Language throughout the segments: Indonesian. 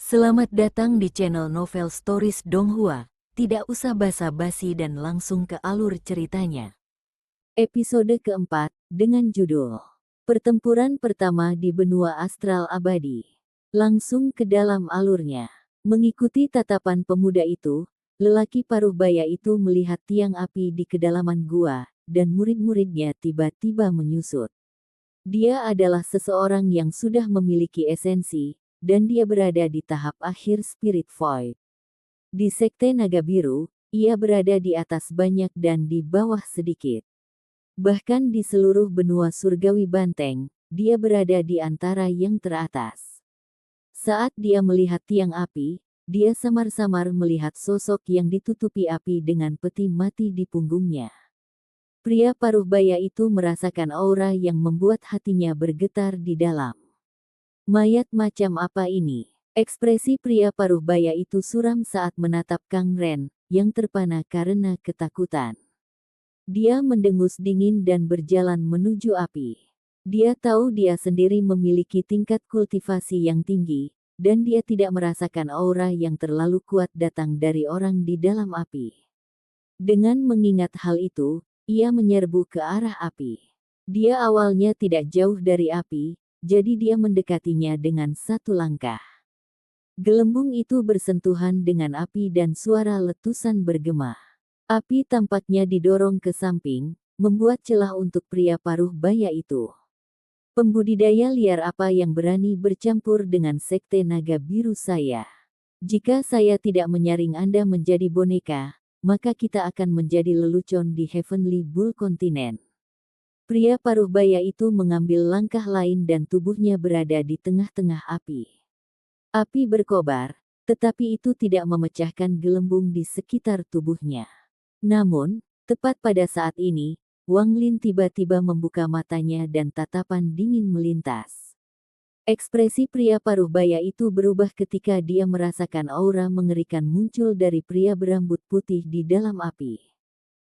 Selamat datang di channel Novel Stories Donghua. Tidak usah basa-basi dan langsung ke alur ceritanya. Episode keempat, dengan judul Pertempuran Pertama di Benua Astral Abadi. Langsung ke dalam alurnya. Mengikuti tatapan pemuda itu, lelaki paruh baya itu melihat tiang api di kedalaman gua, dan murid-muridnya tiba-tiba menyusut. Dia adalah seseorang yang sudah memiliki esensi, dan dia berada di tahap akhir Spirit Void. Di Sekte Naga Biru, ia berada di atas banyak dan di bawah sedikit. Bahkan di seluruh benua surgawi banteng, dia berada di antara yang teratas. Saat dia melihat tiang api, dia samar-samar melihat sosok yang ditutupi api dengan peti mati di punggungnya. Pria paruh baya itu merasakan aura yang membuat hatinya bergetar di dalam. Mayat macam apa ini? Ekspresi pria paruh baya itu suram saat menatap Kang Ren, yang terpana karena ketakutan. Dia mendengus dingin dan berjalan menuju api. Dia tahu dia sendiri memiliki tingkat kultivasi yang tinggi, dan dia tidak merasakan aura yang terlalu kuat datang dari orang di dalam api. Dengan mengingat hal itu, ia menyerbu ke arah api. Dia awalnya tidak jauh dari api, jadi dia mendekatinya dengan satu langkah. Gelembung itu bersentuhan dengan api dan suara letusan bergema. Api tampaknya didorong ke samping, membuat celah untuk pria paruh baya itu. Pembudidaya liar apa yang berani bercampur dengan Sekte Naga Biru saya? Jika saya tidak menyaring Anda menjadi boneka, maka kita akan menjadi lelucon di Heavenly Bull Continent. Pria paruh baya itu mengambil langkah lain dan tubuhnya berada di tengah-tengah api. Api berkobar, tetapi itu tidak memecahkan gelembung di sekitar tubuhnya. Namun, tepat pada saat ini, Wang Lin tiba-tiba membuka matanya dan tatapan dingin melintas. Ekspresi pria paruh baya itu berubah ketika dia merasakan aura mengerikan muncul dari pria berambut putih di dalam api.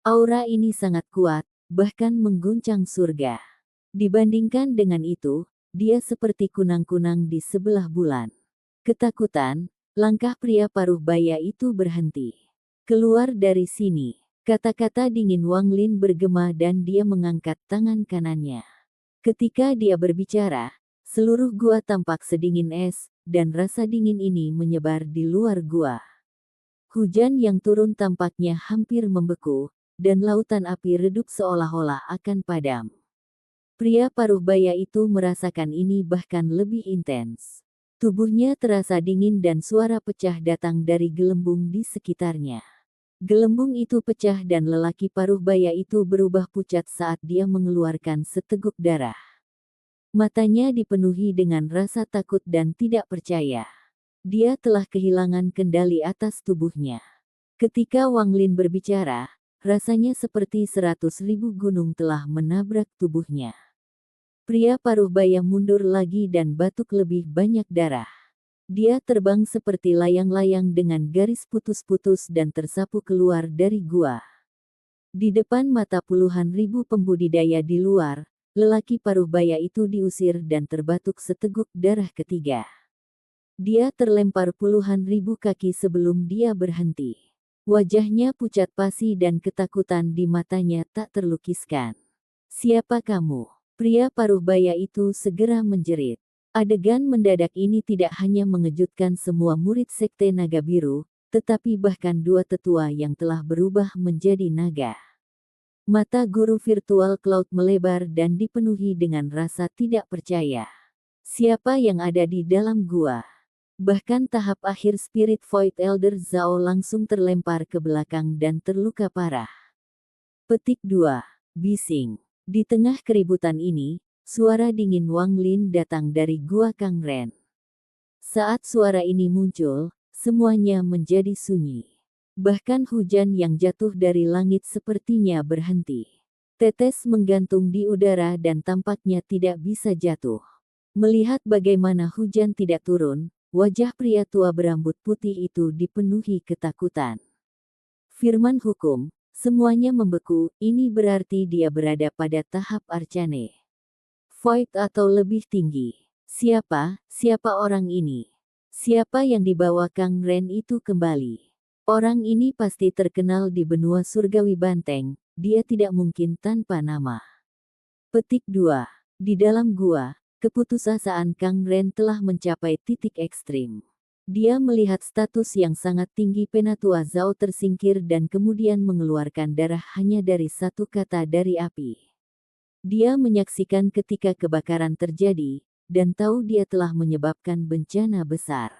Aura ini sangat kuat, bahkan mengguncang surga. Dibandingkan dengan itu, dia seperti kunang-kunang di sebelah bulan. Ketakutan, langkah pria paruh baya itu berhenti. Keluar dari sini, kata-kata dingin Wang Lin bergema dan dia mengangkat tangan kanannya. Ketika dia berbicara, seluruh gua tampak sedingin es, dan rasa dingin ini menyebar di luar gua. Hujan yang turun tampaknya hampir membeku, dan lautan api redup seolah-olah akan padam. Pria paruh baya itu merasakan ini bahkan lebih intens. Tubuhnya terasa dingin dan suara pecah datang dari gelembung di sekitarnya. Gelembung itu pecah dan lelaki paruh baya itu berubah pucat saat dia mengeluarkan seteguk darah. Matanya dipenuhi dengan rasa takut dan tidak percaya. Dia telah kehilangan kendali atas tubuhnya. Ketika Wang Lin berbicara, rasanya seperti 100.000 gunung telah menabrak tubuhnya. Pria paruh baya mundur lagi dan batuk lebih banyak darah. Dia terbang seperti layang-layang dengan garis putus-putus dan tersapu keluar dari gua. Di depan mata puluhan ribu pembudidaya di luar, lelaki paruh baya itu diusir dan terbatuk seteguk darah ketiga. Dia terlempar puluhan ribu kaki sebelum dia berhenti. Wajahnya pucat pasi dan ketakutan di matanya tak terlukiskan. "Siapa kamu?" Pria paruh baya itu segera menjerit. Adegan mendadak ini tidak hanya mengejutkan semua murid Sekte Naga Biru, tetapi bahkan dua tetua yang telah berubah menjadi naga. Mata guru virtual Cloud melebar dan dipenuhi dengan rasa tidak percaya. Siapa yang ada di dalam gua? Bahkan tahap akhir Spirit Void Elder Zhao langsung terlempar ke belakang dan terluka parah. Petik 2. Bising. Di tengah keributan ini, suara dingin Wang Lin datang dari gua Kang Ren. Saat suara ini muncul, semuanya menjadi sunyi. Bahkan hujan yang jatuh dari langit sepertinya berhenti. Tetes menggantung di udara dan tampaknya tidak bisa jatuh. Melihat bagaimana hujan tidak turun, wajah pria tua berambut putih itu dipenuhi ketakutan. Firman hukum. Semuanya membeku, ini berarti dia berada pada tahap Arcane Void atau lebih tinggi. Siapa orang ini? Siapa yang dibawa Kang Ren itu kembali? Orang ini pasti terkenal di benua surgawi Banteng, dia tidak mungkin tanpa nama. Petik 2. Di dalam gua, keputusasaan Kang Ren telah mencapai titik ekstrim. Dia melihat status yang sangat tinggi Penatua Zhao tersingkir dan kemudian mengeluarkan darah hanya dari satu kata dari api. Dia menyaksikan ketika kebakaran terjadi, dan tahu dia telah menyebabkan bencana besar.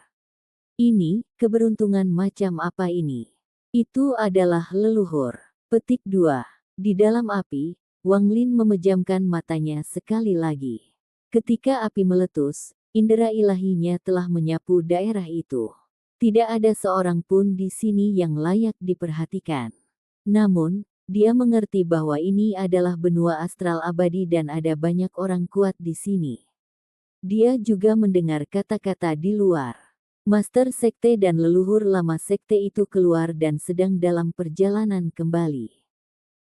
Ini, keberuntungan macam apa ini? Itu adalah leluhur. Petik 2. Di dalam api, Wang Lin memejamkan matanya sekali lagi. Ketika api meletus, indera ilahinya telah menyapu daerah itu. Tidak ada seorang pun di sini yang layak diperhatikan. Namun, dia mengerti bahwa ini adalah benua astral abadi dan ada banyak orang kuat di sini. Dia juga mendengar kata-kata di luar. Master sekte dan leluhur lama sekte itu keluar dan sedang dalam perjalanan kembali.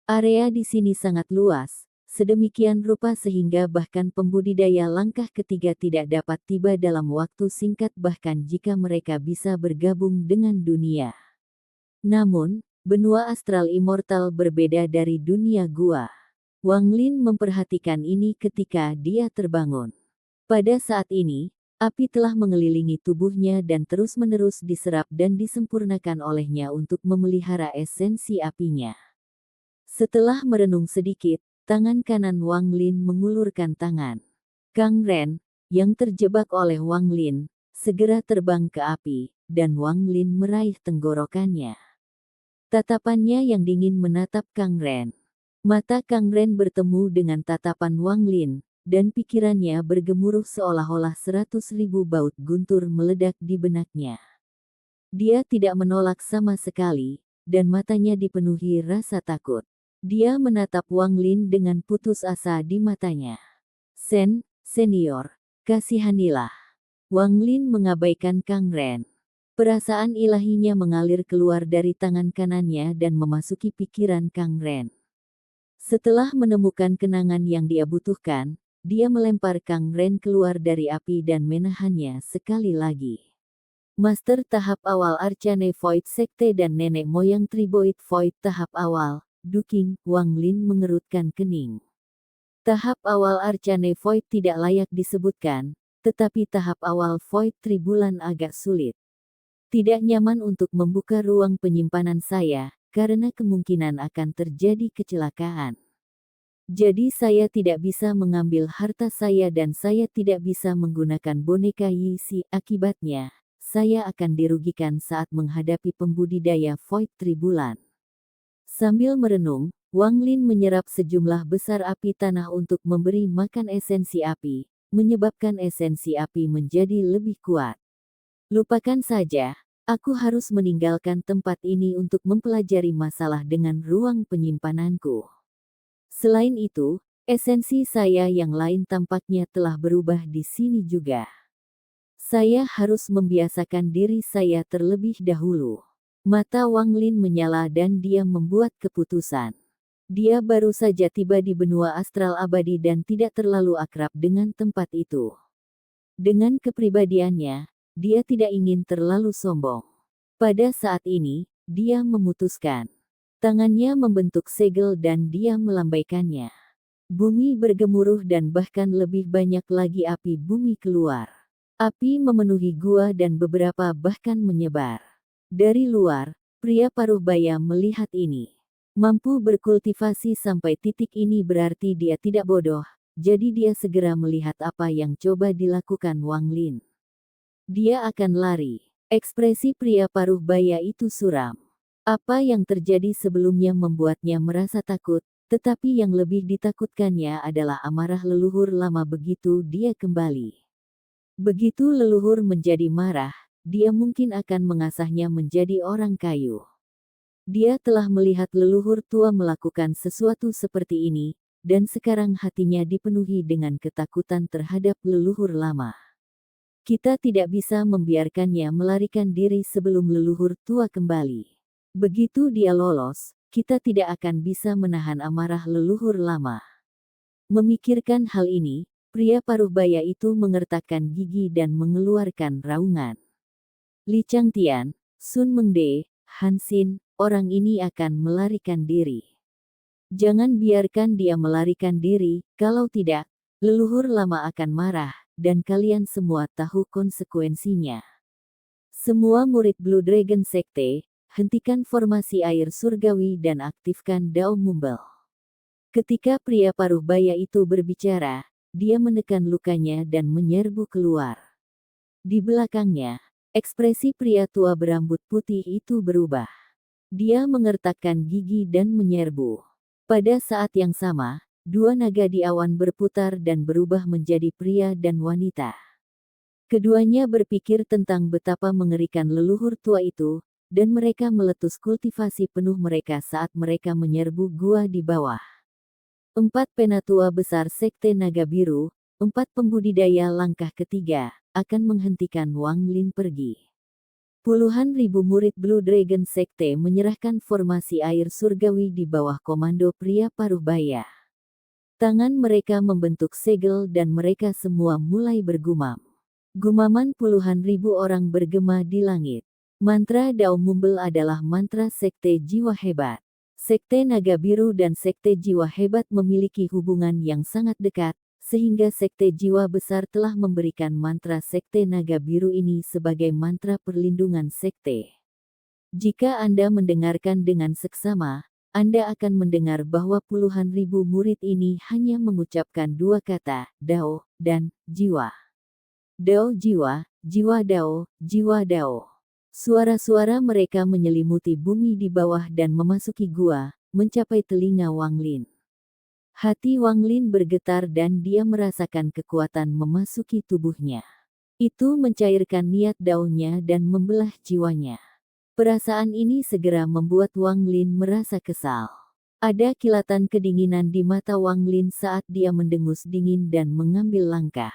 Area di sini sangat luas, sedemikian rupa sehingga bahkan pembudidaya langkah ketiga tidak dapat tiba dalam waktu singkat bahkan jika mereka bisa bergabung dengan dunia. Namun, benua astral immortal berbeda dari dunia gua. Wang Lin memperhatikan ini ketika dia terbangun. Pada saat ini, api telah mengelilingi tubuhnya dan terus-menerus diserap dan disempurnakan olehnya untuk memelihara esensi apinya. Setelah merenung sedikit, tangan kanan Wang Lin mengulurkan tangan. Kang Ren, yang terjebak oleh Wang Lin, segera terbang ke api, dan Wang Lin meraih tenggorokannya. Tatapannya yang dingin menatap Kang Ren. Mata Kang Ren bertemu dengan tatapan Wang Lin, dan pikirannya bergemuruh seolah-olah 100.000 baut guntur meledak di benaknya. Dia tidak menolak sama sekali, dan matanya dipenuhi rasa takut. Dia menatap Wang Lin dengan putus asa di matanya. Senior, kasihanilah. Wang Lin mengabaikan Kang Ren. Perasaan ilahinya mengalir keluar dari tangan kanannya dan memasuki pikiran Kang Ren. Setelah menemukan kenangan yang dia butuhkan, dia melempar Kang Ren keluar dari api dan menahannya sekali lagi. Master tahap awal Arcane Void Sekte dan nenek moyang Triboid Void tahap awal, Duking, Wang Lin mengerutkan kening. Tahap awal Arcane Void tidak layak disebutkan, tetapi tahap awal Void Tribulan agak sulit. Tidak nyaman untuk membuka ruang penyimpanan saya, karena kemungkinan akan terjadi kecelakaan. Jadi saya tidak bisa mengambil harta saya dan saya tidak bisa menggunakan boneka Yixi. Akibatnya, saya akan dirugikan saat menghadapi pembudidaya Void Tribulan. Sambil merenung, Wang Lin menyerap sejumlah besar api tanah untuk memberi makan esensi api, menyebabkan esensi api menjadi lebih kuat. Lupakan saja, aku harus meninggalkan tempat ini untuk mempelajari masalah dengan ruang penyimpananku. Selain itu, esensi saya yang lain tampaknya telah berubah di sini juga. Saya harus membiasakan diri saya terlebih dahulu. Mata Wang Lin menyala dan dia membuat keputusan. Dia baru saja tiba di benua astral abadi dan tidak terlalu akrab dengan tempat itu. Dengan kepribadiannya, dia tidak ingin terlalu sombong. Pada saat ini, dia memutuskan. Tangannya membentuk segel dan dia melambaikannya. Bumi bergemuruh dan bahkan lebih banyak lagi api bumi keluar. Api memenuhi gua dan beberapa bahkan menyebar. Dari luar, pria paruh baya melihat ini. Mampu berkultivasi sampai titik ini berarti dia tidak bodoh, jadi dia segera melihat apa yang coba dilakukan Wang Lin. Dia akan lari. Ekspresi pria paruh baya itu suram. Apa yang terjadi sebelumnya membuatnya merasa takut, tetapi yang lebih ditakutkannya adalah amarah leluhur lama begitu dia kembali. Begitu leluhur menjadi marah, dia mungkin akan mengasahnya menjadi orang kayu. Dia telah melihat leluhur tua melakukan sesuatu seperti ini, dan sekarang hatinya dipenuhi dengan ketakutan terhadap leluhur lama. Kita tidak bisa membiarkannya melarikan diri sebelum leluhur tua kembali. Begitu dia lolos, kita tidak akan bisa menahan amarah leluhur lama. Memikirkan hal ini, pria paruh baya itu mengertakkan gigi dan mengeluarkan raungan. Li Changtian, Sun Mengde, Han Xin, orang ini akan melarikan diri. Jangan biarkan dia melarikan diri, kalau tidak, leluhur lama akan marah, dan kalian semua tahu konsekuensinya. Semua murid Blue Dragon Sekte, hentikan formasi air surgawi dan aktifkan Dao Mumbel. Ketika pria paruh baya itu berbicara, dia menekan lukanya dan menyerbu keluar. Di belakangnya, ekspresi pria tua berambut putih itu berubah. Dia mengertakkan gigi dan menyerbu. Pada saat yang sama, dua naga di awan berputar dan berubah menjadi pria dan wanita. Keduanya berpikir tentang betapa mengerikan leluhur tua itu, dan mereka meletus kultivasi penuh mereka saat mereka menyerbu gua di bawah. 4 penatua besar Sekte Naga Biru, 4 pembudidaya langkah ketiga, akan menghentikan Wang Lin pergi. Puluhan ribu murid Blue Dragon Sekte menyerahkan formasi air surgawi di bawah komando pria paruh baya. Tangan mereka membentuk segel dan mereka semua mulai bergumam. Gumaman puluhan ribu orang bergema di langit. Mantra Dao Mumbel adalah mantra Sekte Jiwa Hebat. Sekte Naga Biru dan Sekte Jiwa Hebat memiliki hubungan yang sangat dekat, sehingga Sekte Jiwa Besar telah memberikan mantra Sekte Naga Biru ini sebagai mantra perlindungan Sekte. Jika Anda mendengarkan dengan seksama, Anda akan mendengar bahwa puluhan ribu murid ini hanya mengucapkan dua kata, Dao, dan Jiwa. Dao Jiwa, Jiwa Dao, Jiwa Dao. Suara-suara mereka menyelimuti bumi di bawah dan memasuki gua, mencapai telinga Wang Lin. Hati Wang Lin bergetar dan dia merasakan kekuatan memasuki tubuhnya. Itu mencairkan niat Dao-nya dan membelah jiwanya. Perasaan ini segera membuat Wang Lin merasa kesal. Ada kilatan kedinginan di mata Wang Lin saat dia mendengus dingin dan mengambil langkah.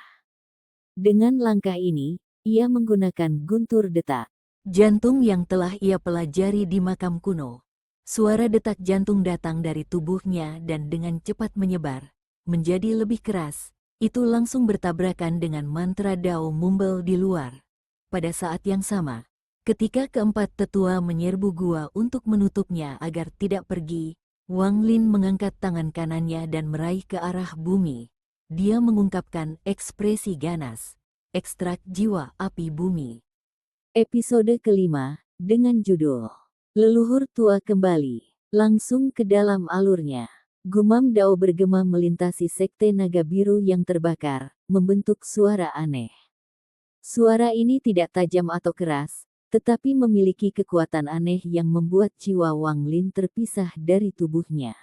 Dengan langkah ini, ia menggunakan guntur detak. Jantung yang telah ia pelajari di makam kuno. Suara detak jantung datang dari tubuhnya dan dengan cepat menyebar, menjadi lebih keras. Itu langsung bertabrakan dengan mantra Dao Mumbel di luar. Pada saat yang sama, ketika keempat tetua menyerbu gua untuk menutupnya agar tidak pergi, Wang Lin mengangkat tangan kanannya dan meraih ke arah bumi. Dia mengungkapkan ekspresi ganas. Ekstrak Jiwa Api Bumi. Episode kelima, dengan judul Leluhur Tua Kembali. Langsung ke dalam alurnya. Gumam Dao bergema melintasi Sekte Naga Biru yang terbakar, membentuk suara aneh. Suara ini tidak tajam atau keras, tetapi memiliki kekuatan aneh yang membuat jiwa Wang Lin terpisah dari tubuhnya.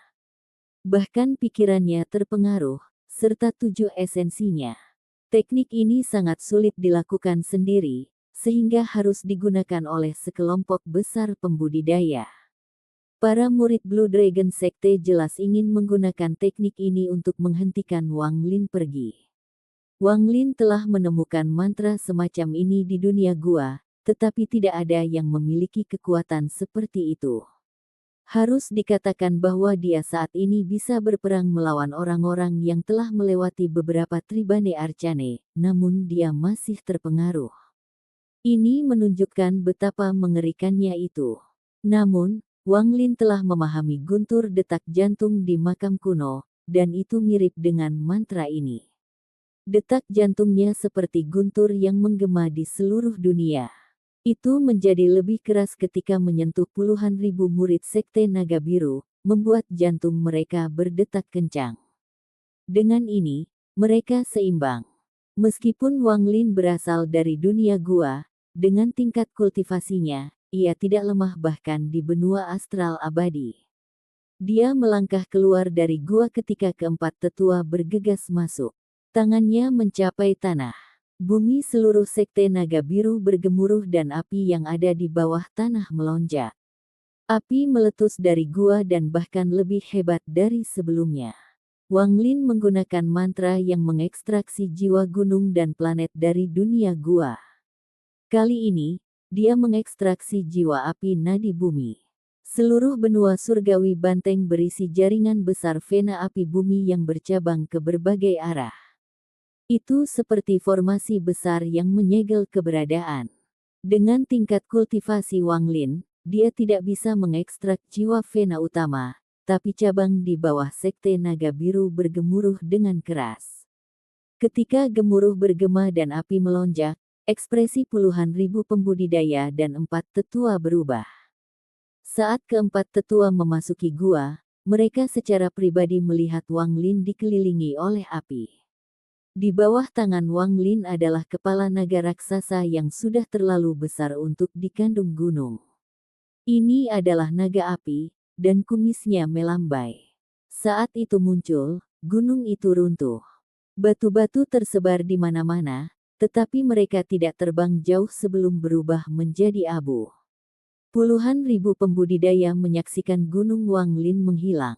Bahkan pikirannya terpengaruh, serta 7 esensinya. Teknik ini sangat sulit dilakukan sendiri, sehingga harus digunakan oleh sekelompok besar pembudidaya. Para murid Blue Dragon Sekte jelas ingin menggunakan teknik ini untuk menghentikan Wang Lin pergi. Wang Lin telah menemukan mantra semacam ini di dunia gua, tetapi tidak ada yang memiliki kekuatan seperti itu. Harus dikatakan bahwa dia saat ini bisa berperang melawan orang-orang yang telah melewati beberapa Tribane Arcane, namun dia masih terpengaruh. Ini menunjukkan betapa mengerikannya itu. Namun, Wang Lin telah memahami guntur detak jantung di makam kuno, dan itu mirip dengan mantra ini. Detak jantungnya seperti guntur yang menggema di seluruh dunia. Itu menjadi lebih keras ketika menyentuh puluhan ribu murid Sekte Naga Biru, membuat jantung mereka berdetak kencang. Dengan ini, mereka seimbang. Meskipun Wang Lin berasal dari dunia gua, dengan tingkat kultivasinya, ia tidak lemah bahkan di benua astral abadi. Dia melangkah keluar dari gua ketika keempat tetua bergegas masuk. Tangannya mencapai tanah. Bumi seluruh Sekte Naga Biru bergemuruh dan api yang ada di bawah tanah melonjak. Api meletus dari gua dan bahkan lebih hebat dari sebelumnya. Wang Lin menggunakan mantra yang mengekstraksi jiwa gunung dan planet dari dunia gua. Kali ini, dia mengekstraksi jiwa api nadi bumi. Seluruh benua surgawi banteng berisi jaringan besar vena api bumi yang bercabang ke berbagai arah. Itu seperti formasi besar yang menyegel keberadaan. Dengan tingkat kultivasi Wanglin, dia tidak bisa mengekstrak jiwa Vena utama, tapi cabang di bawah sekte naga biru bergemuruh dengan keras. Ketika gemuruh bergema dan api melonjak, ekspresi puluhan ribu pembudidaya dan 4 tetua berubah. Saat keempat tetua memasuki gua, mereka secara pribadi melihat Wanglin dikelilingi oleh api. Di bawah tangan Wanglin adalah kepala naga raksasa yang sudah terlalu besar untuk dikandung gunung. Ini adalah naga api, dan kumisnya melambai. Saat itu muncul, gunung itu runtuh. Batu-batu tersebar di mana-mana, tetapi mereka tidak terbang jauh sebelum berubah menjadi abu. Puluhan ribu pembudidaya menyaksikan gunung Wanglin menghilang.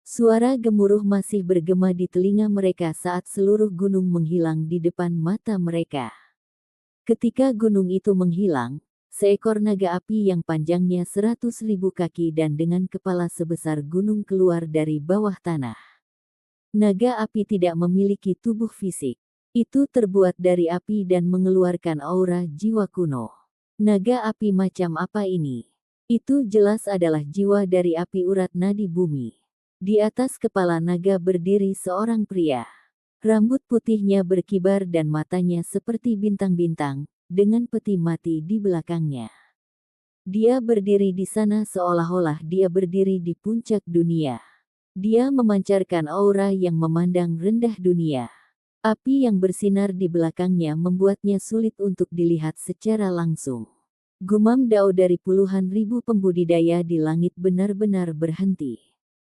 Suara gemuruh masih bergema di telinga mereka saat seluruh gunung menghilang di depan mata mereka. Ketika gunung itu menghilang, seekor naga api yang panjangnya 100.000 kaki dan dengan kepala sebesar gunung keluar dari bawah tanah. Naga api tidak memiliki tubuh fisik. Itu terbuat dari api dan mengeluarkan aura jiwa kuno. Naga api macam apa ini? Itu jelas adalah jiwa dari api urat nadi bumi. Di atas kepala naga berdiri seorang pria. Rambut putihnya berkibar dan matanya seperti bintang-bintang, dengan peti mati di belakangnya. Dia berdiri di sana seolah-olah dia berdiri di puncak dunia. Dia memancarkan aura yang memandang rendah dunia. Api yang bersinar di belakangnya membuatnya sulit untuk dilihat secara langsung. Gumam Dao dari puluhan ribu pembudidaya di langit benar-benar berhenti.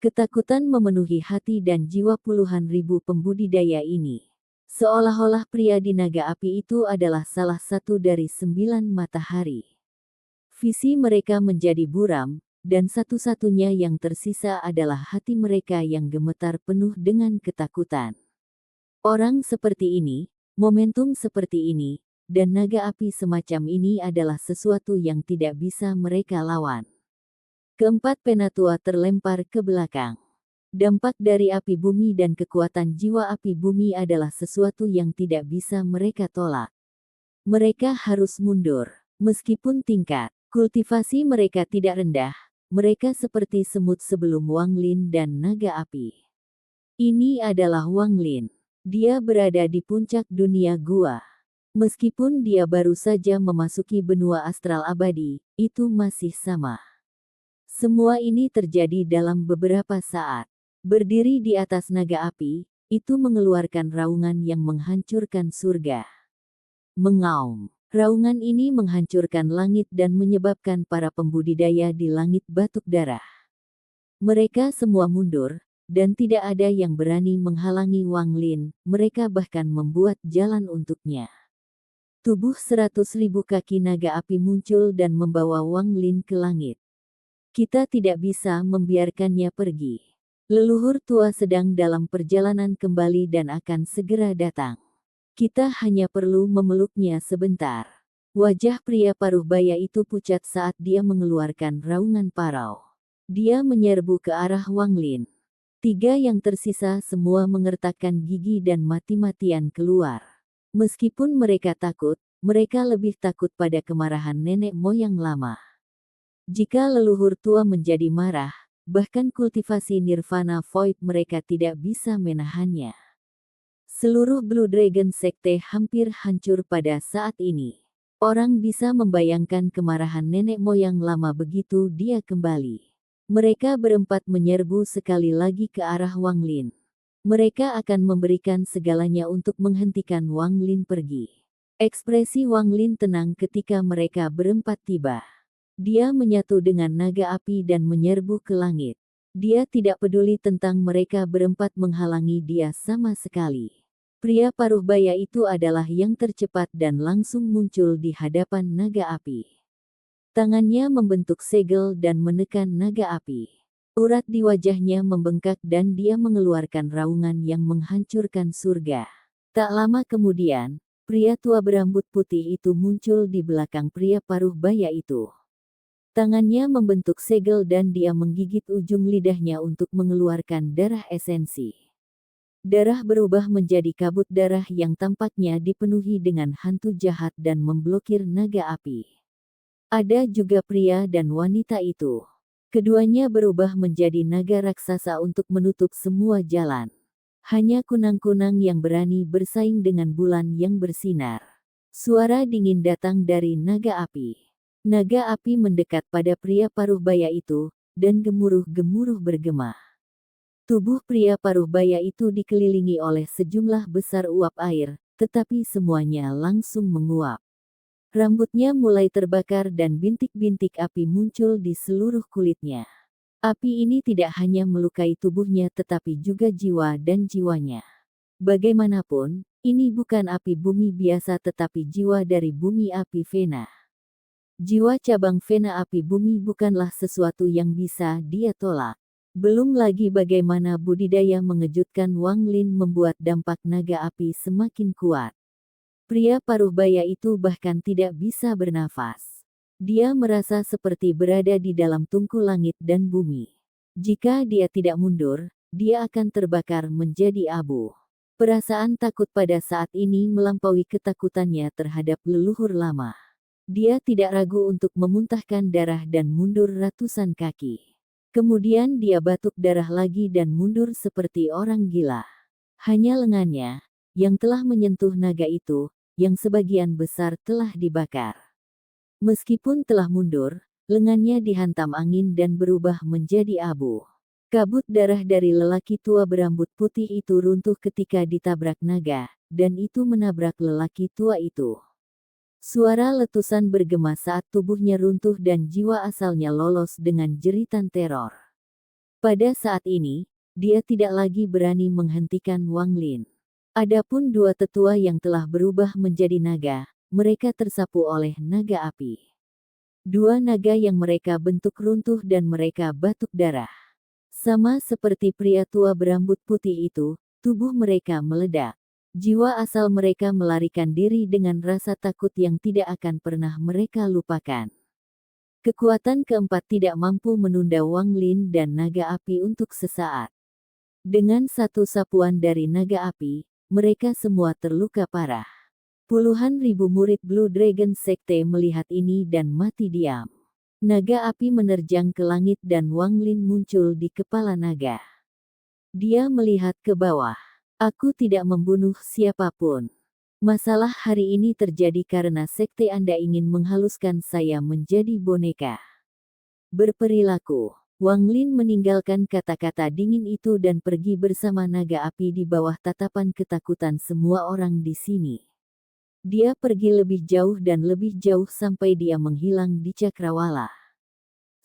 Ketakutan memenuhi hati dan jiwa puluhan ribu pembudidaya ini. Seolah-olah pria di naga api itu adalah salah satu dari 9 matahari. Visi mereka menjadi buram, dan satu-satunya yang tersisa adalah hati mereka yang gemetar penuh dengan ketakutan. Orang seperti ini, momentum seperti ini, dan naga api semacam ini adalah sesuatu yang tidak bisa mereka lawan. Keempat penatua terlempar ke belakang. Dampak dari api bumi dan kekuatan jiwa api bumi adalah sesuatu yang tidak bisa mereka tolak. Mereka harus mundur. Meskipun tingkat kultivasi mereka tidak rendah, mereka seperti semut sebelum Wanglin dan naga api. Ini adalah Wanglin. Dia berada di puncak dunia gua. Meskipun dia baru saja memasuki benua astral abadi, itu masih sama. Semua ini terjadi dalam beberapa saat. Berdiri di atas naga api, itu mengeluarkan raungan yang menghancurkan surga. Mengaum. Raungan ini menghancurkan langit dan menyebabkan para pembudidaya di langit batuk darah. Mereka semua mundur, dan tidak ada yang berani menghalangi Wanglin, mereka bahkan membuat jalan untuknya. Tubuh 100.000 kaki naga api muncul dan membawa Wanglin ke langit. Kita tidak bisa membiarkannya pergi. Leluhur tua sedang dalam perjalanan kembali dan akan segera datang. Kita hanya perlu memeluknya sebentar. Wajah pria paruh baya itu pucat saat dia mengeluarkan raungan parau. Dia menyerbu ke arah Wanglin. 3 yang tersisa semua mengertakkan gigi dan mati-matian keluar. Meskipun mereka takut, mereka lebih takut pada kemarahan nenek moyang lama. Jika leluhur tua menjadi marah, bahkan kultivasi Nirvana Void mereka tidak bisa menahannya. Seluruh Blue Dragon Sekte hampir hancur pada saat ini. Orang bisa membayangkan kemarahan nenek moyang lama begitu dia kembali. Mereka berempat menyerbu sekali lagi ke arah Wanglin. Mereka akan memberikan segalanya untuk menghentikan Wanglin pergi. Ekspresi Wanglin tenang ketika mereka berempat tiba. Dia menyatu dengan naga api dan menyerbu ke langit. Dia tidak peduli tentang mereka berempat menghalangi dia sama sekali. Pria paruh baya itu adalah yang tercepat dan langsung muncul di hadapan naga api. Tangannya membentuk segel dan menekan naga api. Urat di wajahnya membengkak dan dia mengeluarkan raungan yang menghancurkan surga. Tak lama kemudian, pria tua berambut putih itu muncul di belakang pria paruh baya itu. Tangannya membentuk segel dan dia menggigit ujung lidahnya untuk mengeluarkan darah esensi. Darah berubah menjadi kabut darah yang tampaknya dipenuhi dengan hantu jahat dan memblokir naga api. Ada juga pria dan wanita itu. Keduanya berubah menjadi naga raksasa untuk menutup semua jalan. Hanya kunang-kunang yang berani bersaing dengan bulan yang bersinar. Suara dingin datang dari naga api. Naga api mendekat pada pria paruh baya itu, dan gemuruh-gemuruh bergema. Tubuh pria paruh baya itu dikelilingi oleh sejumlah besar uap air, tetapi semuanya langsung menguap. Rambutnya mulai terbakar dan bintik-bintik api muncul di seluruh kulitnya. Api ini tidak hanya melukai tubuhnya tetapi juga jiwa dan jiwanya. Bagaimanapun, ini bukan api bumi biasa tetapi jiwa dari bumi api Vena. Jiwa cabang Vena api bumi bukanlah sesuatu yang bisa dia tolak. Belum lagi bagaimana budidaya mengejutkan Wang Lin membuat dampak naga api semakin kuat. Pria paruh baya itu bahkan tidak bisa bernafas. Dia merasa seperti berada di dalam tungku langit dan bumi. Jika dia tidak mundur, dia akan terbakar menjadi abu. Perasaan takut pada saat ini melampaui ketakutannya terhadap leluhur lama. Dia tidak ragu untuk memuntahkan darah dan mundur ratusan kaki. Kemudian dia batuk darah lagi dan mundur seperti orang gila. Hanya lengannya, yang telah menyentuh naga itu, yang sebagian besar telah dibakar. Meskipun telah mundur, lengannya dihantam angin dan berubah menjadi abu. Kabut darah dari lelaki tua berambut putih itu runtuh ketika ditabrak naga, dan itu menabrak lelaki tua itu. Suara letusan bergema saat tubuhnya runtuh dan jiwa asalnya lolos dengan jeritan teror. Pada saat ini, dia tidak lagi berani menghentikan Wang Lin. Adapun dua tetua yang telah berubah menjadi naga, mereka tersapu oleh naga api. Dua naga yang mereka bentuk runtuh dan mereka batuk darah. Sama seperti pria tua berambut putih itu, tubuh mereka meledak. Jiwa asal mereka melarikan diri dengan rasa takut yang tidak akan pernah mereka lupakan. Kekuatan keempat tidak mampu menunda Wang Lin dan naga api untuk sesaat. Dengan satu sapuan dari naga api, mereka semua terluka parah. Puluhan ribu murid Blue Dragon Sekte melihat ini dan mati diam. Naga api menerjang ke langit dan Wang Lin muncul di kepala naga. Dia melihat ke bawah. Aku tidak membunuh siapapun. Masalah hari ini terjadi karena sekte Anda ingin menghaluskan saya menjadi boneka. Berperilaku. Wang Lin meninggalkan kata-kata dingin itu dan pergi bersama naga api di bawah tatapan ketakutan semua orang di sini. Dia pergi lebih jauh dan lebih jauh sampai dia menghilang di cakrawala.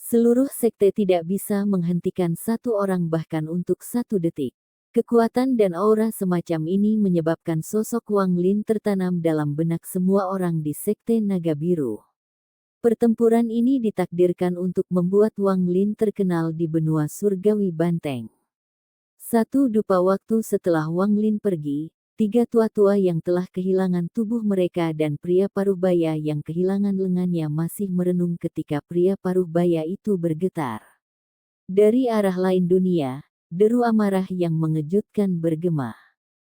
Seluruh sekte tidak bisa menghentikan satu orang bahkan untuk satu detik. Kekuatan dan aura semacam ini menyebabkan sosok Wang Lin tertanam dalam benak semua orang di Sekte Naga Biru. Pertempuran ini ditakdirkan untuk membuat Wang Lin terkenal di benua surgawi Banteng. Satu dupa waktu setelah Wang Lin pergi, tiga tua-tua yang telah kehilangan tubuh mereka dan pria paruh baya yang kehilangan lengannya masih merenung ketika pria paruh baya itu bergetar. Dari arah lain dunia, deru amarah yang mengejutkan bergema.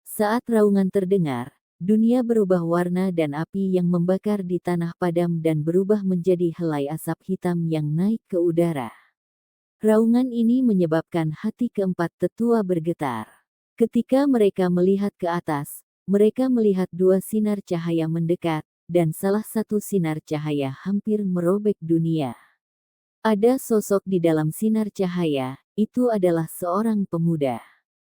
Saat raungan terdengar, dunia berubah warna dan api yang membakar di tanah padam dan berubah menjadi helai asap hitam yang naik ke udara. Raungan ini menyebabkan hati keempat tetua bergetar. Ketika mereka melihat ke atas, mereka melihat dua sinar cahaya mendekat, dan salah satu sinar cahaya hampir merobek dunia. Ada sosok di dalam sinar cahaya, itu adalah seorang pemuda.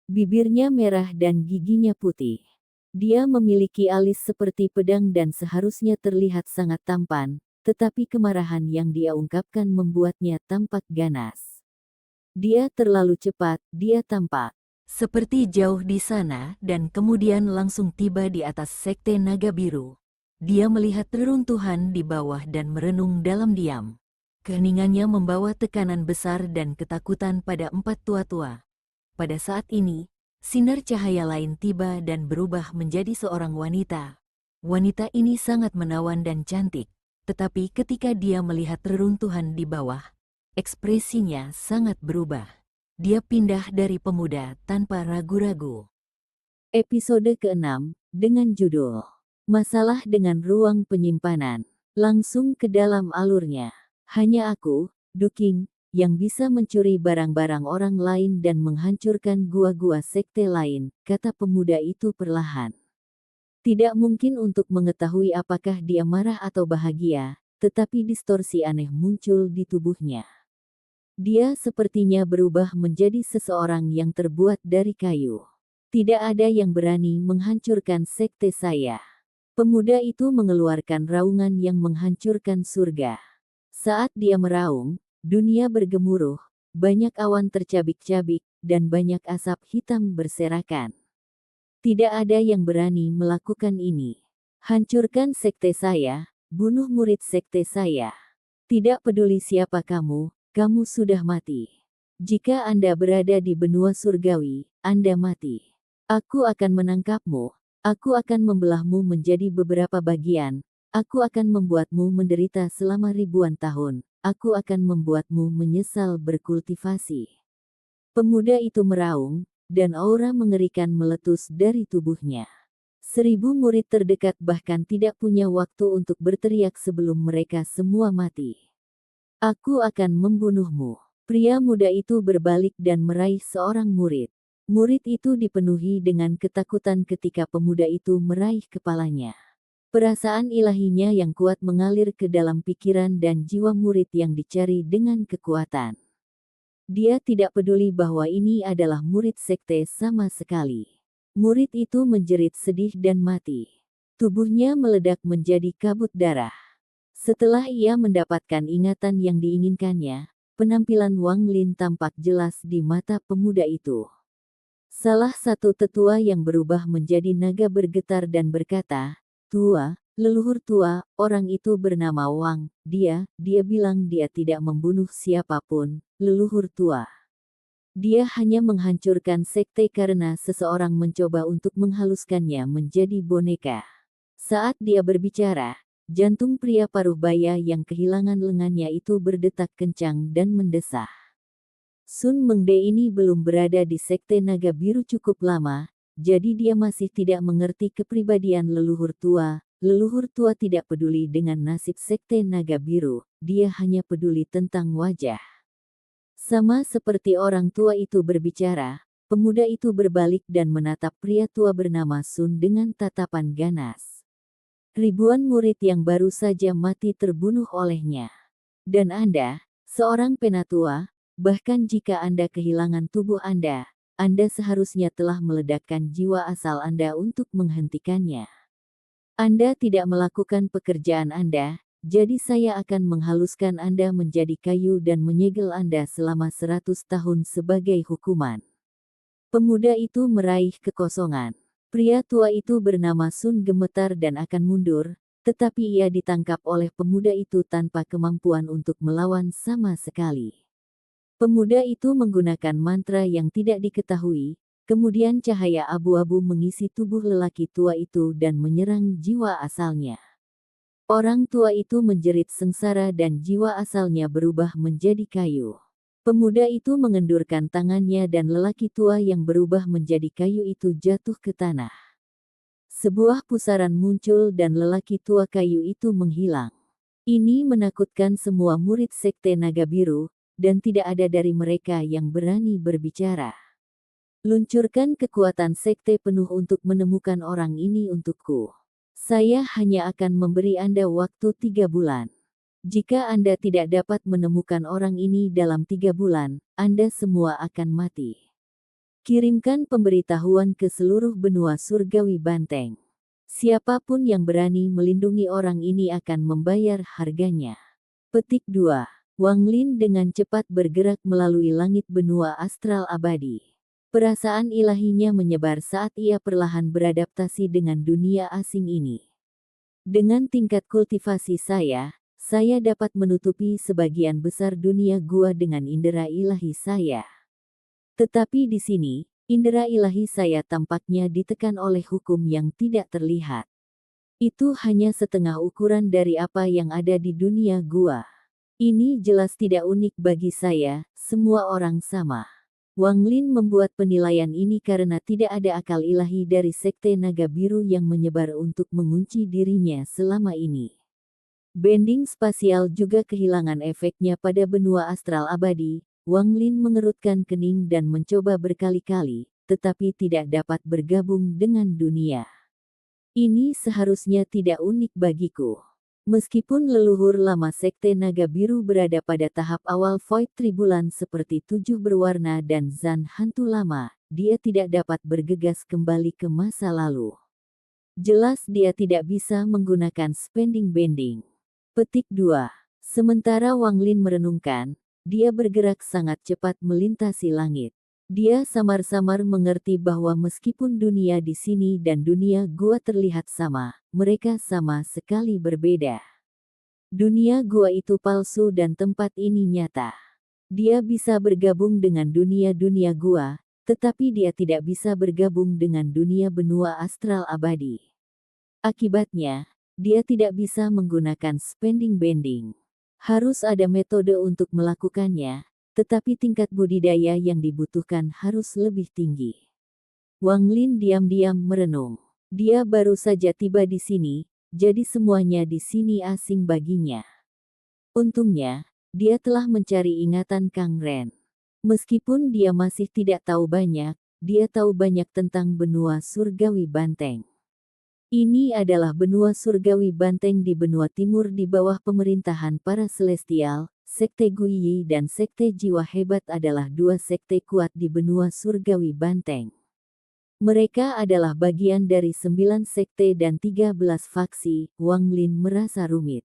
Bibirnya merah dan giginya putih. Dia memiliki alis seperti pedang dan seharusnya terlihat sangat tampan, tetapi kemarahan yang dia ungkapkan membuatnya tampak ganas. Dia terlalu cepat, dia tampak seperti jauh di sana dan kemudian langsung tiba di atas Sekte Naga Biru. Dia melihat reruntuhan di bawah dan merenung dalam diam. Keheningannya membawa tekanan besar dan ketakutan pada empat tua-tua. Pada saat ini, sinar cahaya lain tiba dan berubah menjadi seorang wanita. Wanita ini sangat menawan dan cantik, tetapi ketika dia melihat reruntuhan di bawah, ekspresinya sangat berubah. Dia pindah dari pemuda tanpa ragu-ragu. Episode ke-6, dengan judul Masalah dengan Ruang Penyimpanan. Langsung ke dalam alurnya. Hanya aku, Duking, yang bisa mencuri barang-barang orang lain dan menghancurkan gua-gua sekte lain, kata pemuda itu perlahan. Tidak mungkin untuk mengetahui apakah dia marah atau bahagia, tetapi distorsi aneh muncul di tubuhnya. Dia sepertinya berubah menjadi seseorang yang terbuat dari kayu. Tidak ada yang berani menghancurkan sekte saya. Pemuda itu mengeluarkan raungan yang menghancurkan surga. Saat dia meraung, dunia bergemuruh, banyak awan tercabik-cabik, dan banyak asap hitam berserakan. Tidak ada yang berani melakukan ini. Hancurkan sekte saya, bunuh murid sekte saya. Tidak peduli siapa kamu, kamu sudah mati. Jika Anda berada di benua surgawi, Anda mati. Aku akan menangkapmu, aku akan membelahmu menjadi beberapa bagian, aku akan membuatmu menderita selama ribuan tahun, aku akan membuatmu menyesal berkultivasi. Pemuda itu meraung, dan aura mengerikan meletus dari tubuhnya. 1000 murid terdekat bahkan tidak punya waktu untuk berteriak sebelum mereka semua mati. Aku akan membunuhmu. Pria muda itu berbalik dan meraih seorang murid. Murid itu dipenuhi dengan ketakutan ketika pemuda itu meraih kepalanya. Perasaan ilahinya yang kuat mengalir ke dalam pikiran dan jiwa murid yang dicari dengan kekuatan. Dia tidak peduli bahwa ini adalah murid sekte sama sekali. Murid itu menjerit sedih dan mati. Tubuhnya meledak menjadi kabut darah. Setelah ia mendapatkan ingatan yang diinginkannya, penampilan Wang Lin tampak jelas di mata pemuda itu. Salah satu tetua yang berubah menjadi naga bergetar dan berkata, "Tua, leluhur tua, orang itu bernama Wang, dia bilang dia tidak membunuh siapapun, leluhur tua. Dia hanya menghancurkan sekte karena seseorang mencoba untuk menghaluskannya menjadi boneka." Saat dia berbicara, jantung pria paruh baya yang kehilangan lengannya itu berdetak kencang dan mendesah. Sun Mengde ini belum berada di sekte naga biru cukup lama, jadi dia masih tidak mengerti kepribadian leluhur tua. Leluhur tua tidak peduli dengan nasib sekte naga biru, dia hanya peduli tentang wajah. Sama seperti orang tua itu berbicara, pemuda itu berbalik dan menatap pria tua bernama Sun dengan tatapan ganas. Ribuan murid yang baru saja mati terbunuh olehnya. Dan Anda, seorang penatua, bahkan jika Anda kehilangan tubuh Anda seharusnya telah meledakkan jiwa asal Anda untuk menghentikannya. Anda tidak melakukan pekerjaan Anda, jadi saya akan menghaluskan Anda menjadi kayu dan menyegel Anda selama 100 tahun sebagai hukuman. Pemuda itu meraih kekosongan. Pria tua itu bernama Sun gemetar dan akan mundur, tetapi ia ditangkap oleh pemuda itu tanpa kemampuan untuk melawan sama sekali. Pemuda itu menggunakan mantra yang tidak diketahui, kemudian cahaya abu-abu mengisi tubuh lelaki tua itu dan menyerang jiwa asalnya. Orang tua itu menjerit sengsara dan jiwa asalnya berubah menjadi kayu. Pemuda itu mengendurkan tangannya dan lelaki tua yang berubah menjadi kayu itu jatuh ke tanah. Sebuah pusaran muncul dan lelaki tua kayu itu menghilang. Ini menakutkan semua murid sekte naga biru, dan tidak ada dari mereka yang berani berbicara. Luncurkan kekuatan sekte penuh untuk menemukan orang ini untukku. Saya hanya akan memberi Anda waktu 3 bulan. Jika Anda tidak dapat menemukan orang ini dalam 3 bulan, Anda semua akan mati. Kirimkan pemberitahuan ke seluruh benua surgawi Banteng. Siapapun yang berani melindungi orang ini akan membayar harganya. Petik 2. Wang Lin dengan cepat bergerak melalui langit benua astral abadi. Perasaan ilahinya menyebar saat ia perlahan beradaptasi dengan dunia asing ini. Dengan tingkat kultivasi saya dapat menutupi sebagian besar dunia gua dengan indera ilahi saya. Tetapi di sini, indera ilahi saya tampaknya ditekan oleh hukum yang tidak terlihat. Itu hanya setengah ukuran dari apa yang ada di dunia gua. Ini jelas tidak unik bagi saya, semua orang sama. Wang Lin membuat penilaian ini karena tidak ada akal ilahi dari Sekte Naga Biru yang menyebar untuk mengunci dirinya selama ini. Bending spasial juga kehilangan efeknya pada benua astral abadi. Wang Lin mengerutkan kening dan mencoba berkali-kali, tetapi tidak dapat bergabung dengan dunia. Ini seharusnya tidak unik bagiku. Meskipun leluhur lama Sekte Naga Biru berada pada tahap awal Void Tribulan seperti Tujuh Berwarna dan Zan Hantu Lama, dia tidak dapat bergegas kembali ke masa lalu. Jelas dia tidak bisa menggunakan spending bending. Petik 2. Sementara Wang Lin merenungkan, dia bergerak sangat cepat melintasi langit. Dia samar-samar mengerti bahwa meskipun dunia di sini dan dunia gua terlihat sama, mereka sama sekali berbeda. Dunia gua itu palsu dan tempat ini nyata. Dia bisa bergabung dengan dunia-dunia gua, tetapi dia tidak bisa bergabung dengan dunia benua astral abadi. Akibatnya, dia tidak bisa menggunakan spending bending. Harus ada metode untuk melakukannya, tetapi tingkat budidaya yang dibutuhkan harus lebih tinggi. Wang Lin diam-diam merenung. Dia baru saja tiba di sini, jadi semuanya di sini asing baginya. Untungnya, dia telah mencari ingatan Kang Ren. Meskipun dia masih tidak tahu banyak, dia tahu banyak tentang benua surgawi Banteng. Ini adalah benua surgawi Banteng di benua timur di bawah pemerintahan para Celestial. Sekte Guiyi dan Sekte Jiwa Hebat adalah dua sekte kuat di benua surgawi Banteng. Mereka adalah bagian dari 9 sekte dan 13 faksi. Wang Lin merasa rumit.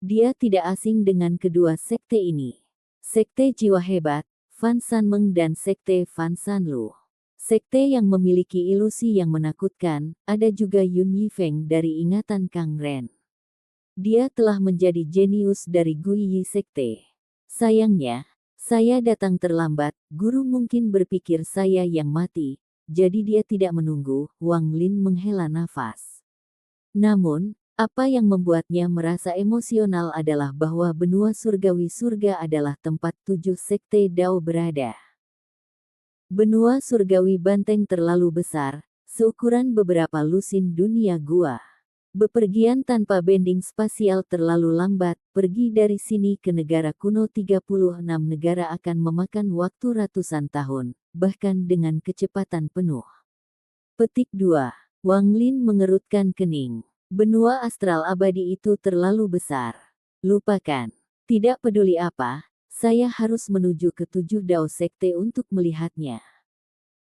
Dia tidak asing dengan kedua sekte ini. Sekte Jiwa Hebat, Fan Sanmeng dan Sekte Fan Sanlu. Sekte yang memiliki ilusi yang menakutkan, ada juga Yun Yifeng dari ingatan Kang Ren. Dia telah menjadi jenius dari Guiyi Sekte. Sayangnya, saya datang terlambat, guru mungkin berpikir saya yang mati, jadi dia tidak menunggu. Wang Lin menghela nafas. Namun, apa yang membuatnya merasa emosional adalah bahwa benua surgawi surga adalah tempat 7 sekte Dao berada. Benua surgawi Banteng terlalu besar, seukuran beberapa lusin dunia gua. Bepergian tanpa bending spasial terlalu lambat, pergi dari sini ke negara kuno 36 negara akan memakan waktu ratusan tahun, bahkan dengan kecepatan penuh. Petik 2. Wang Lin mengerutkan kening. Benua astral abadi itu terlalu besar. Lupakan. Tidak peduli apa, saya harus menuju ke 7 Dao Sekte untuk melihatnya.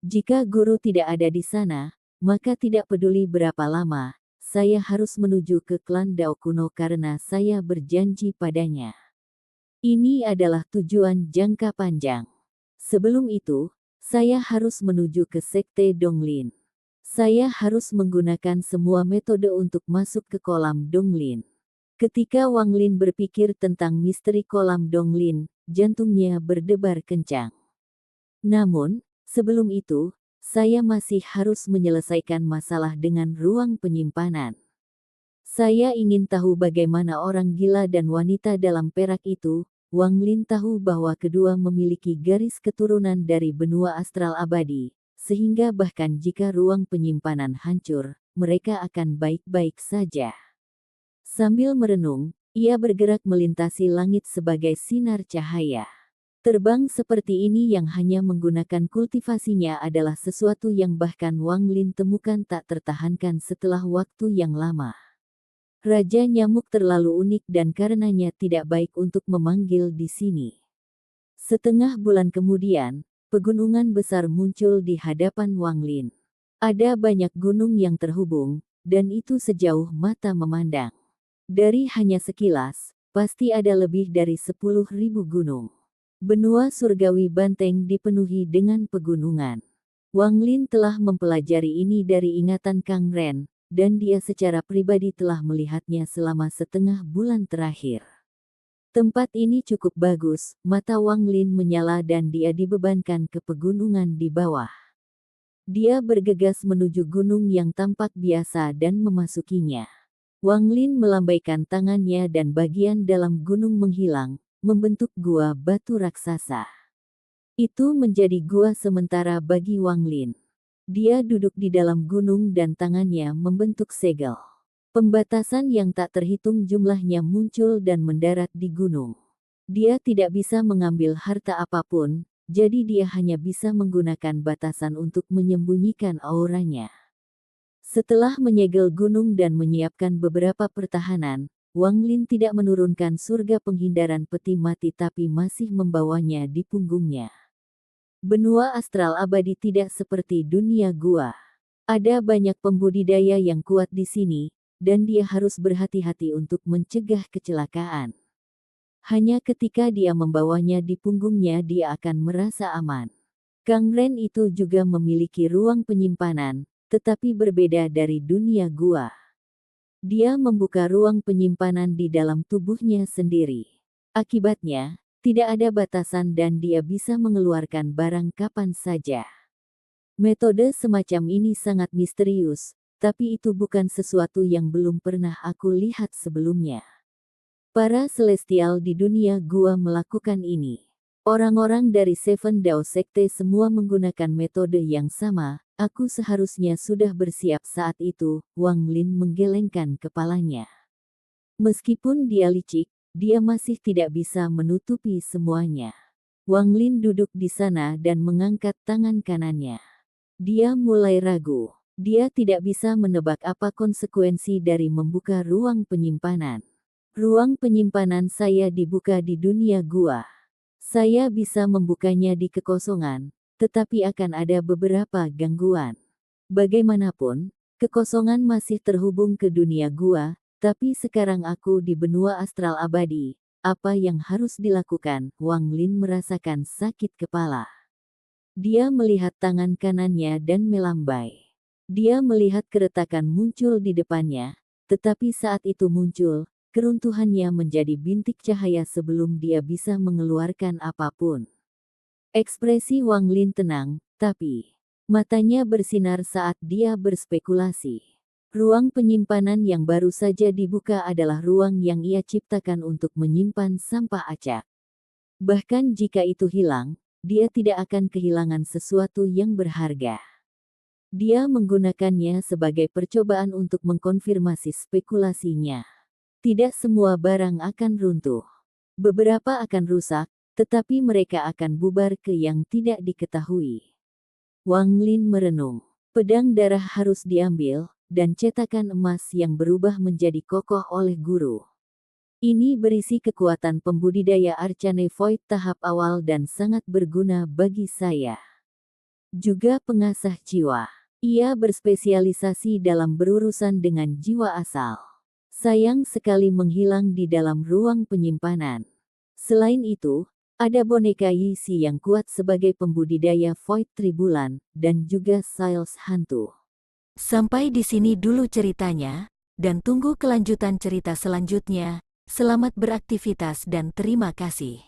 Jika guru tidak ada di sana, maka tidak peduli berapa lama, saya harus menuju ke klan Dao kuno karena saya berjanji padanya. Ini adalah tujuan jangka panjang. Sebelum itu, saya harus menuju ke Sekte Donglin. Saya harus menggunakan semua metode untuk masuk ke kolam Donglin. Ketika Wang Lin berpikir tentang misteri kolam Donglin, jantungnya berdebar kencang. Namun, sebelum itu, saya masih harus menyelesaikan masalah dengan ruang penyimpanan. Saya ingin tahu bagaimana orang gila dan wanita dalam perak itu. Wang Lin tahu bahwa kedua memiliki garis keturunan dari benua astral abadi, sehingga bahkan jika ruang penyimpanan hancur, mereka akan baik-baik saja. Sambil merenung, ia bergerak melintasi langit sebagai sinar cahaya. Terbang seperti ini yang hanya menggunakan kultivasinya adalah sesuatu yang bahkan Wang Lin temukan tak tertahankan setelah waktu yang lama. Raja Nyamuk terlalu unik dan karenanya tidak baik untuk memanggil di sini. Setengah bulan kemudian, pegunungan besar muncul di hadapan Wang Lin. Ada banyak gunung yang terhubung, dan itu sejauh mata memandang. Dari hanya sekilas, pasti ada lebih dari 10.000 gunung. Benua surgawi Banteng dipenuhi dengan pegunungan. Wang Lin telah mempelajari ini dari ingatan Kang Ren, dan dia secara pribadi telah melihatnya selama setengah bulan terakhir. Tempat ini cukup bagus, mata Wang Lin menyala dan dia dibebankan ke pegunungan di bawah. Dia bergegas menuju gunung yang tampak biasa dan memasukinya. Wang Lin melambaikan tangannya dan bagian dalam gunung menghilang, membentuk gua batu raksasa. Itu menjadi gua sementara bagi Wang Lin. Dia duduk di dalam gunung dan tangannya membentuk segel. Pembatasan yang tak terhitung jumlahnya muncul dan mendarat di gunung. Dia tidak bisa mengambil harta apapun, jadi dia hanya bisa menggunakan batasan untuk menyembunyikan auranya. Setelah menyegel gunung dan menyiapkan beberapa pertahanan, Wang Lin tidak menurunkan surga penghindaran peti mati tapi masih membawanya di punggungnya. Benua astral abadi tidak seperti dunia gua. Ada banyak pembudidaya yang kuat di sini, dan dia harus berhati-hati untuk mencegah kecelakaan. Hanya ketika dia membawanya di punggungnya dia akan merasa aman. Kang Ren itu juga memiliki ruang penyimpanan, tetapi berbeda dari dunia gua. Dia membuka ruang penyimpanan di dalam tubuhnya sendiri. Akibatnya, tidak ada batasan dan dia bisa mengeluarkan barang kapan saja. Metode semacam ini sangat misterius, tapi itu bukan sesuatu yang belum pernah aku lihat sebelumnya. Para celestial di dunia gua melakukan ini. Orang-orang dari Seven Dao Sekte semua menggunakan metode yang sama. Aku seharusnya sudah bersiap saat itu. Wang Lin menggelengkan kepalanya. Meskipun dia licik, dia masih tidak bisa menutupi semuanya. Wang Lin duduk di sana dan mengangkat tangan kanannya. Dia mulai ragu. Dia tidak bisa menebak apa konsekuensi dari membuka ruang penyimpanan. Ruang penyimpanan saya dibuka di dunia gua. Saya bisa membukanya di kekosongan, tetapi akan ada beberapa gangguan. Bagaimanapun, kekosongan masih terhubung ke dunia gua, tapi sekarang aku di benua astral abadi. Apa yang harus dilakukan? Wang Lin merasakan sakit kepala. Dia melihat tangan kanannya dan melambai. Dia melihat keretakan muncul di depannya, tetapi saat itu muncul, keruntuhannya menjadi bintik cahaya sebelum dia bisa mengeluarkan apapun. Ekspresi Wang Lin tenang, tapi matanya bersinar saat dia berspekulasi. Ruang penyimpanan yang baru saja dibuka adalah ruang yang ia ciptakan untuk menyimpan sampah acak. Bahkan jika itu hilang, dia tidak akan kehilangan sesuatu yang berharga. Dia menggunakannya sebagai percobaan untuk mengkonfirmasi spekulasinya. Tidak semua barang akan runtuh. Beberapa akan rusak, tetapi mereka akan bubar ke yang tidak diketahui. Wang Lin merenung. Pedang darah harus diambil, dan cetakan emas yang berubah menjadi kokoh oleh guru. Ini berisi kekuatan pembudidaya Arcane Void tahap awal dan sangat berguna bagi saya. Juga pengasah jiwa. Ia berspesialisasi dalam berurusan dengan jiwa asal. Sayang sekali menghilang di dalam ruang penyimpanan. Selain itu, ada boneka Yixi yang kuat sebagai pembudidaya Void Tribulan, dan juga Sales Hantu. Sampai di sini dulu ceritanya, dan tunggu kelanjutan cerita selanjutnya. Selamat beraktivitas dan terima kasih.